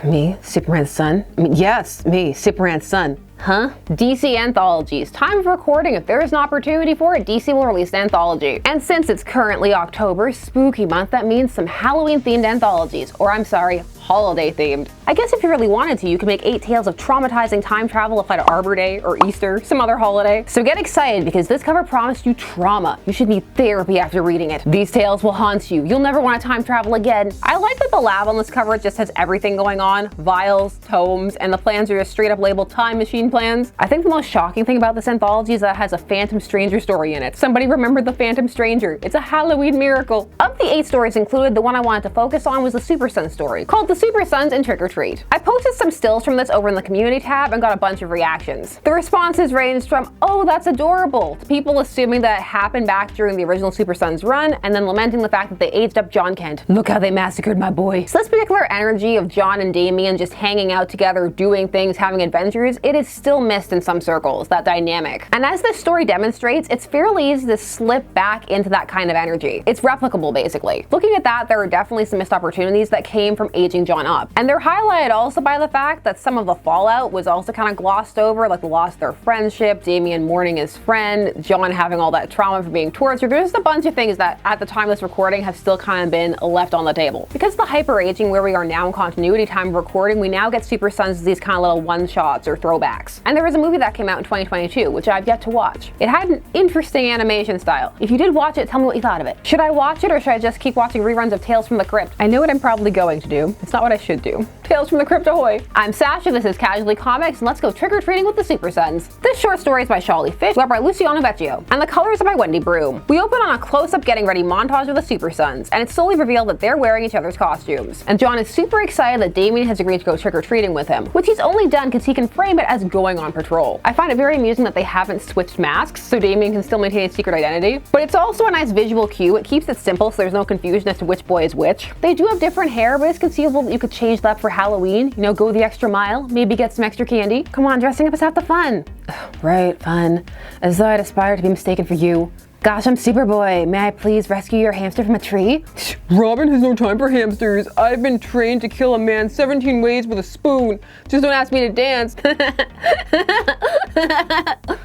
Me, Superman's son? Yes, me, Superman's son. Huh? DC Anthologies. Time of recording, if there is an opportunity for it, DC will release an anthology. And since it's currently October, spooky month, that means some Halloween-themed anthologies. Or I'm sorry, holiday-themed. I guess if you really wanted to, you could make 8 tales of traumatizing time travel apply to Arbor Day or Easter, some other holiday. So get excited because this cover promised you trauma. You should need therapy after reading it. These tales will haunt you. You'll never want to time travel again. I like that the lab on this cover just has everything going on. Vials, tomes, and the plans are just straight up labeled time machine plans. I think the most shocking thing about this anthology is that it has a Phantom Stranger story in it. Somebody remembered the Phantom Stranger. It's a Halloween miracle. Of the 8 stories included, the one I wanted to focus on was the Super Son story, called The Super Sons and Trick or Treat. I posted some stills from this over in the community tab and got a bunch of reactions. The responses ranged from, oh, that's adorable, to people assuming that it happened back during the original Super Sons run, and then lamenting the fact that they aged up John Kent. Look how they massacred my boy. So this particular energy of John and Damian just hanging out together, doing things, having adventures, it is still missed in some circles, that dynamic. And as this story demonstrates, it's fairly easy to slip back into that kind of energy. It's replicable, basically. Looking at that, there are definitely some missed opportunities that came from aging John up. And they're highlighted also by the fact that some of the fallout was also kind of glossed over, like the loss of their friendship, Damian mourning his friend, John having all that trauma for being tortured. There's just a bunch of things that at the time of this recording have still kind of been left on the table. Because of the hyper aging where we are now in continuity time of recording, we now get Super Sons as these kind of little one-shots or throwbacks. And there was a movie that came out in 2022, which I've yet to watch. It had an interesting animation style. If you did watch it, tell me what you thought of it. Should I watch it or should I just keep watching reruns of Tales from the Crypt? I know what I'm probably going to do. It's not what I should do. Tales from the Crypt ahoy! I'm Sasha, this is Casually Comics, and let's go trick-or-treating with the Super Sons. This short story is by Shawley Fish, art by Luciano Vecchio, and the colors are by Wendy Broom. We open on a close-up getting ready montage of the Super Sons, and it's slowly revealed that they're wearing each other's costumes. And John is super excited that Damian has agreed to go trick-or-treating with him, which he's only done because he can frame it as going on patrol. I find it very amusing that they haven't switched masks, so Damian can still maintain his secret identity. But it's also a nice visual cue. It keeps it simple so there's no confusion as to which boy is which. They do have different hair, but it's conceivable that you could change that for Halloween. You know, go the extra mile, maybe get some extra candy. Come on, dressing up is half the fun. Right, fun. As though I'd aspire to be mistaken for you. Gosh, I'm Superboy. May I please rescue your hamster from a tree? Robin has no time for hamsters. I've been trained to kill a man 17 ways with a spoon. Just don't ask me to dance.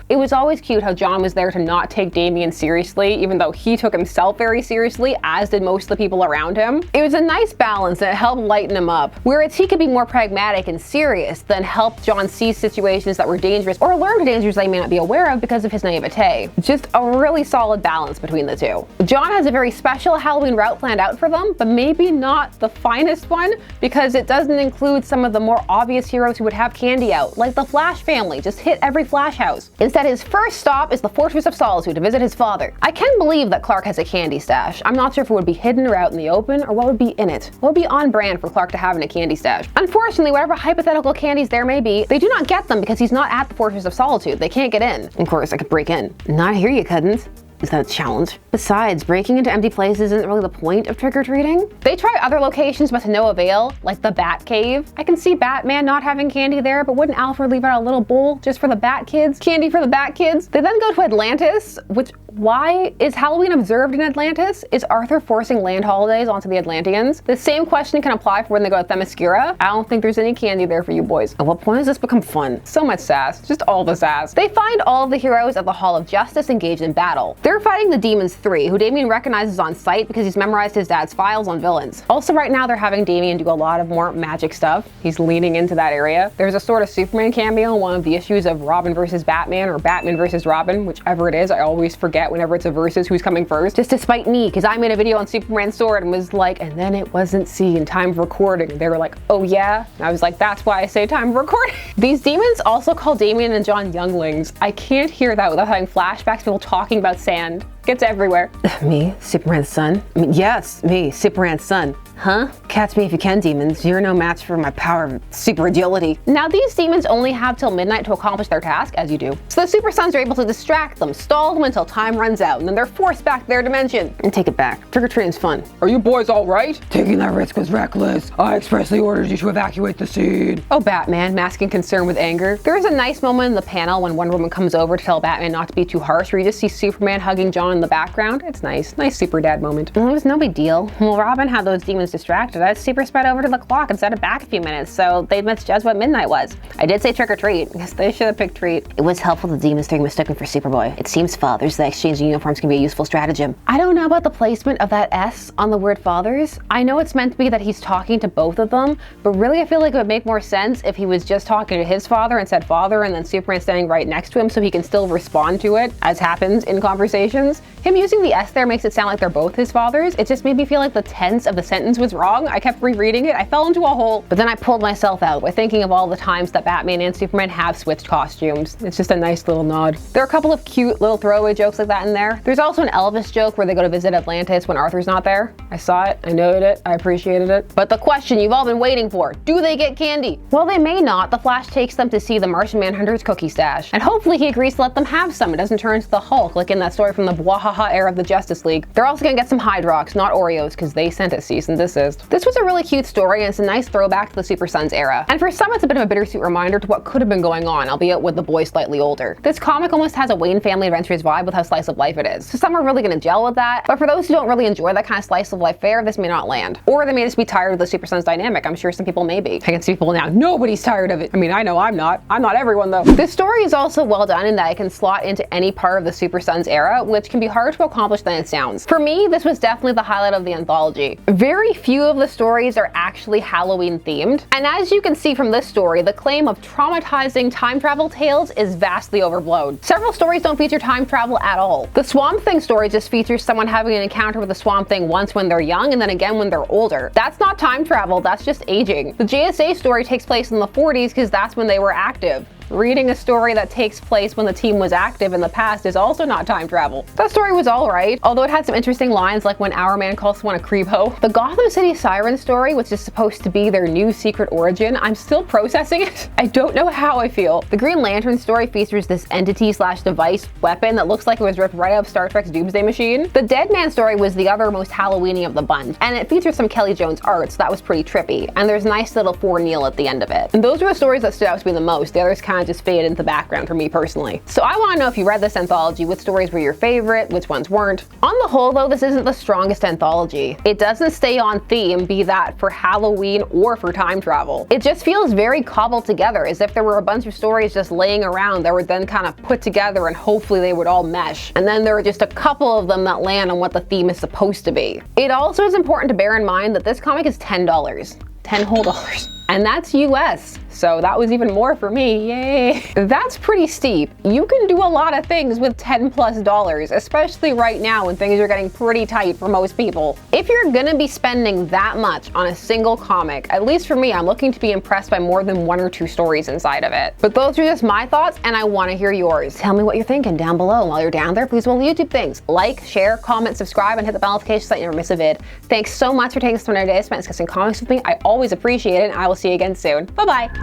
It was always cute how John was there to not take Damian seriously, even though he took himself very seriously, as did most of the people around him. It was a nice balance and it helped lighten him up, whereas he could be more pragmatic and serious than help John see situations that were dangerous or learn dangers they may not be aware of because of his naivete. Just a really solid balance between the two. John has a very special Halloween route planned out for them, but maybe not the finest one because it doesn't include some of the more obvious heroes who would have candy out, like the Flash family, just hit every Flash house. Instead, his first stop is the Fortress of Solitude to visit his father. I can believe that Clark has a candy stash. I'm not sure if it would be hidden or out in the open or what would be in it. What would be on brand for Clark to have in a candy stash? Unfortunately, whatever hypothetical candies there may be, they do not get them because he's not at the Fortress of Solitude. They can't get in. Of course, I could break in. Not here, you couldn't. Is that a challenge? Besides, breaking into empty places isn't really the point of trick-or-treating. They try other locations but to no avail, like the Bat Cave. I can see Batman not having candy there, but wouldn't Alfred leave out a little bowl just for the Bat Kids? Candy for the Bat Kids? They then go to Atlantis, which, why is Halloween observed in Atlantis? Is Arthur forcing land holidays onto the Atlanteans? The same question can apply for when they go to Themyscira. I don't think there's any candy there for you boys. At what point does this become fun? So much sass, just all the sass. They find all of the heroes at the Hall of Justice engaged in battle. They're fighting the Demons 3, who Damian recognizes on sight because he's memorized his dad's files on villains. Also right now they're having Damian do a lot of more magic stuff. He's leaning into that area. There's a sort of Superman cameo in one of the issues of Robin versus Batman or Batman versus Robin, whichever it is. I always forget whenever it's a versus who's coming first. Just to spite me, because I made a video on Superman's sword and was like, and then it wasn't seen, time of recording. They were like, oh yeah? And I was like, that's why I say time of recording. These demons also call Damian and John younglings. I can't hear that without having flashbacks, people talking about sand. Gets everywhere. Me, Superman's son? Yes, me, Superman's son. Huh? Catch me if you can, demons. You're no match for my power of super agility. Now, these demons only have till midnight to accomplish their task, as you do. So the Super Sons are able to distract them, stall them until time runs out, and then they're forced back to their dimension. And take it back. Trick-or-treating's fun. Are you boys all right? Taking that risk was reckless. I expressly ordered you to evacuate the scene. Oh, Batman, masking concern with anger. There is a nice moment in the panel when Wonder Woman comes over to tell Batman not to be too harsh, where you just see Superman hugging John in the background. It's nice. Nice super dad moment. Well, it was no big deal. Well, Robin had those demons distracted, I super sped over to the clock and set it back a few minutes so they misjudged what midnight was. I did say trick or treat. I guess they should have picked treat. It was helpful the demons being mistaken for Superboy. It seems fathers that exchanging uniforms can be a useful stratagem. I don't know about the placement of that S on the word fathers. I know it's meant to be that he's talking to both of them, but really I feel like it would make more sense if he was just talking to his father and said father and then Superman standing right next to him so he can still respond to it, as happens in conversations. Him using the S there makes it sound like they're both his fathers. It just made me feel like the tense of the sentence was wrong. I kept rereading it. I fell into a hole, but then I pulled myself out by thinking of all the times that Batman and Superman have switched costumes. It's just a nice little nod. There are a couple of cute little throwaway jokes like that in there. There's also an Elvis joke where they go to visit Atlantis when Arthur's not there. I saw it, I noted it, I appreciated it. But the question you've all been waiting for, do they get candy? Well, they may not. The Flash takes them to see the Martian Manhunter's cookie stash. And hopefully he agrees to let them have some. It doesn't turn into the Hulk like in that story from the Bwahaha era of the Justice League. They're also gonna get some Hydrox, not Oreos, because they sent a cease and desist. This was a really cute story and it's a nice throwback to the Super Sons era. And for some it's a bit of a bittersweet reminder to what could have been going on, albeit with the boy slightly older. This comic almost has a Wayne Family Adventures vibe with how slice of life it is. So some are really gonna gel with that, but for those who don't really enjoy that kind of slice of life fare, this may not land. Or they may just be tired of the Super Sons dynamic. I'm sure some people may be. I can see people now, nobody's tired of it. I mean, I know I'm not. I'm not everyone though. This story is also well done in that it can slot into any part of the Super Sons era, which can be harder to accomplish than it sounds. For me, this was definitely the highlight of the anthology. Very few of the stories are actually Halloween themed, and as you can see from this story, the claim of traumatizing time travel tales is vastly overblown. Several stories don't feature time travel at all. The Swamp Thing story just features someone having an encounter with the Swamp Thing once when they're young and then again when they're older. That's not time travel, that's just aging. The JSA story takes place in the 40s because that's when they were active. Reading a story that takes place when the team was active in the past is also not time travel. That story was alright, although it had some interesting lines like when Our Man calls someone a creep-ho. The Gotham City Siren story, which is supposed to be their new secret origin, I'm still processing it. I don't know how I feel. The Green Lantern story features this entity/device weapon that looks like it was ripped right out of Star Trek's Doomsday Machine. The Dead Man story was the other most Halloweeny of the bunch, and it features some Kelly Jones art, so that was pretty trippy, and there's nice little for Neil at the end of it. And those were the stories that stood out to me the most. The others kind of just faded into the background for me personally. So I want to know if you read this anthology, which stories were your favorite, which ones weren't. On the whole though, this isn't the strongest anthology. It doesn't stay on theme, be that for Halloween or for time travel. It just feels very cobbled together, as if there were a bunch of stories just laying around that were then kind of put together and hopefully they would all mesh. And then there are just a couple of them that land on what the theme is supposed to be. It also is important to bear in mind that this comic is $10. 10 whole dollars. And that's US, so that was even more for me, yay. That's pretty steep. You can do a lot of things with $10+, especially right now when things are getting pretty tight for most people. If you're gonna be spending that much on a single comic, at least for me, I'm looking to be impressed by more than 1 or 2 stories inside of it. But those are just my thoughts, and I wanna hear yours. Tell me what you're thinking down below. And while you're down there, please do all the YouTube things. Like, share, comment, subscribe, and hit the bell notification so that you never miss a vid. Thanks so much for taking this time today to spend discussing comics with me. I always appreciate it, and I will see you again soon. Bye-bye.